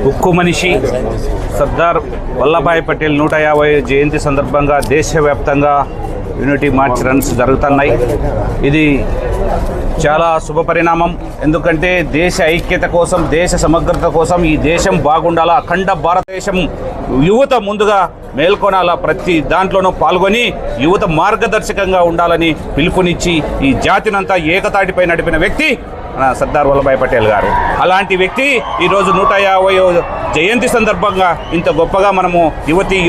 ఉక్కు మనిషి సర్దార్ వల్లభాయ్ పటేల్ 150 జయంతి సందర్భంగా దేశవ్యాప్తంగా యూనిటీ మార్చ్ రన్స్ జరుగుతున్నాయి. ఇది చాలా శుభపరిణామం. ఎందుకంటే దేశ ఐక్యత కోసం, దేశ సమగ్రత కోసం, ఈ దేశం బాగుండాలా, అఖండ భారతదేశం యువత ముందుగా మేల్కొనాలా, ప్రతి దాంట్లోనూ పాల్గొని యువత మార్గదర్శకంగా ఉండాలని పిలుపునిచ్చి ఈ జాతినంతా ఏకతాటిపై నడిపిన వ్యక్తి సర్దార్ వల్లభాయ్ పటేల్ గారు. అలాంటి వ్యక్తి ఈరోజు 150వ జయంతి సందర్భంగా ఇంత గొప్పగా మనము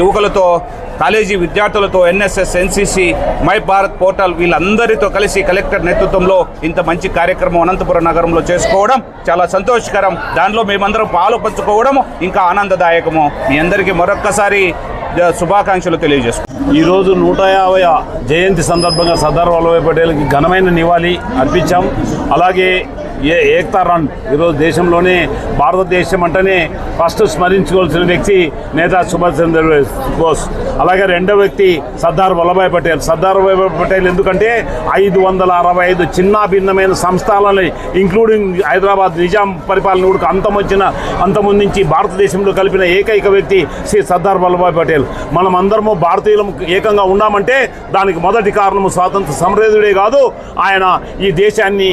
యువకులతో, కాలేజీ విద్యార్థులతో, NSS, NCC, my Bharat portal వీళ్ళందరితో కలిసి కలెక్టర్ నేతృత్వంలో ఇంత మంచి కార్యక్రమం అనంతపురం నగరంలో చేసుకోవడం చాలా సంతోషకరం. దానిలో మేమందరం పాలు పంచుకోవడం ఇంకా ఆనందదాయకము. మీ అందరికీ మరొక్కసారి శుభాకాంక్షలు తెలియజేస్తున్నాం. ఈరోజు 150వ జయంతి సందర్భంగా సర్దార్ వల్లభాయ్ పటేల్కి ఘనమైన నివాళి అర్పించాం. అలాగే ఏక్తా రన్ ఈరోజు దేశంలోనే, భారతదేశం అంటేనే ఫస్ట్ స్మరించుకోవాల్సిన వ్యక్తి నేతా సుభాష్ చంద్ర బోస్. అలాగే రెండో వ్యక్తి సర్దార్ వల్లభాయ్ పటేల్. సర్దార్ వల్లభాయ్ పటేల్ ఎందుకంటే 565 చిన్న భిన్నమైన సంస్థానాలని ఇంక్లూడింగ్ హైదరాబాద్ నిజాం పరిపాలన కూడా అంతముందు నుంచి భారతదేశంలో కలిపిన ఏకైక వ్యక్తి శ్రీ సర్దార్ వల్లభాయ్ పటేల్. మనం అందరము భారతీయులం ఏకంగా ఉన్నామంటే దానికి మొదటి కారణము స్వాతంత్ర సమరయోధుడే కాదు, ఆయన ఈ దేశాన్ని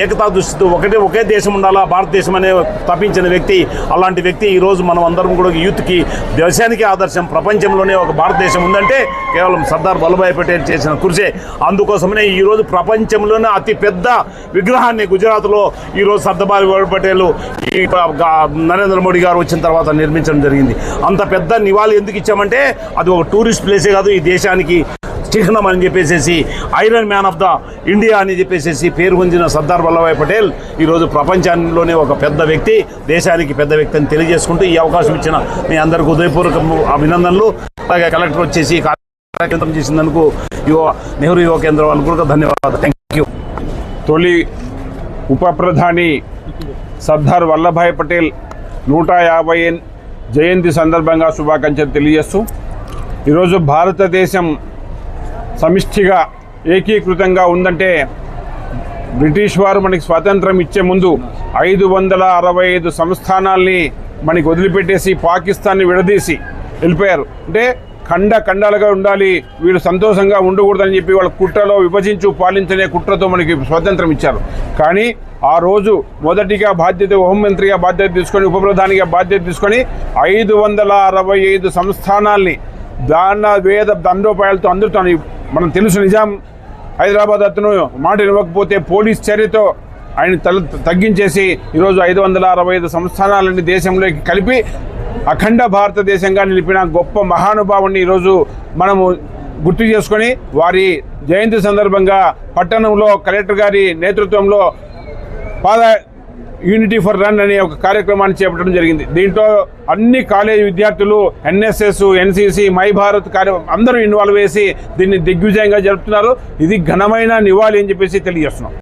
ఏకతా దృష్టితో ఒకే దేశం ఉండాలా, భారతదేశం అనే తప్పించిన వ్యక్తి. అలాంటి వ్యక్తి ఈరోజు మనం అందరం కూడా యూత్కి, దేశానికి ఆదర్శం. ప్రపంచంలోనే ఒక భారతదేశం ఉందంటే కేవలం సర్దార్ వల్లభాయ్ పటేల్ చేసిన కృషే. అందుకోసమనే ఈరోజు ప్రపంచంలోనే అతి పెద్ద విగ్రహాన్ని గుజరాత్లో ఈరోజు సర్దార్ వల్లభాయ్ పటేల్ నరేంద్ర మోడీ గారు వచ్చిన తర్వాత నిర్మించడం జరిగింది. అంత పెద్ద నివాళి ఎందుకు ఇచ్చామంటే అది ఒక టూరిస్ట్ ప్లేసే కాదు, ఈ దేశానికి చిహ్నం అని చెప్పేసి, iron man of the India అని చెప్పేసి పేరు పొందిన సర్దార్ వల్లభాయ్ పటేల్ ఈరోజు ప్రపంచంలోనే ఒక పెద్ద వ్యక్తి, దేశానికి పెద్ద వ్యక్తి అని తెలియజేసుకుంటూ ఈ అవకాశం ఇచ్చిన మీ అందరికీ ఉదయపూర్వక అభినందనలు. అలాగే కలెక్టర్ వచ్చేసి కార్యక్రమం చేసినందుకు నెహ్రూ యువ కేంద్రం వాళ్ళకు కూడా ధన్యవాదాలు. Thank you. తొలి ఉప ప్రధాని సర్దార్ వల్లభాయ్ పటేల్ 150 జయంతి సందర్భంగా శుభాకాంక్షలు తెలియజేస్తూ, ఈరోజు భారతదేశం సమిష్టిగా ఏకీకృతంగా ఉందంటే బ్రిటిష్ వారు మనకి స్వాతంత్రం ఇచ్చే ముందు 565 సంస్థానాల్ని మనకి వదిలిపెట్టేసి పాకిస్తాన్ని విడదీసి వెళ్ళిపోయారు. అంటే ఖండాలుగా ఉండాలి, వీళ్ళు సంతోషంగా ఉండకూడదని చెప్పి వాళ్ళ కుట్రలో విభజించు పాలించనే కుట్రతో మనకి స్వాతంత్రం ఇచ్చారు. కానీ ఆ రోజు మొదటిగా హోంమంత్రిగా బాధ్యత తీసుకొని, ఉప ప్రధానిగా బాధ్యత తీసుకొని 565 సంస్థానాల్ని దండోపాయాలతో అందరితో, మనం తెలుసు నిజాం హైదరాబాద్ అతను మాట ఇవ్వకపోతే పోలీస్ చర్యతో ఆయన తగ్గించేసి ఈరోజు 565 సంస్థానాలని దేశంలోకి కలిపి అఖండ భారతదేశంగా నిలిపిన గొప్ప మహానుభావుని ఈరోజు మనము గుర్తు చేసుకొని వారి జయంతి సందర్భంగా పట్టణంలో కలెక్టర్ గారి నేతృత్వంలో యూనిటీ ఫర్ రన్ అనే ఒక కార్యక్రమాన్ని చేపట్టడం జరిగింది. దీంట్లో అన్ని కాలేజీ విద్యార్థులు, ఎన్ఎస్ఎస్, ఎన్సీసీ, మై భారత్ అందరూ ఇన్వాల్వ్ చేసి దీన్ని దిగ్విజయంగా జరుపుతున్నారు. ఇది ఘనమైన నివాళి అని చెప్పేసి తెలియజేస్తున్నాం.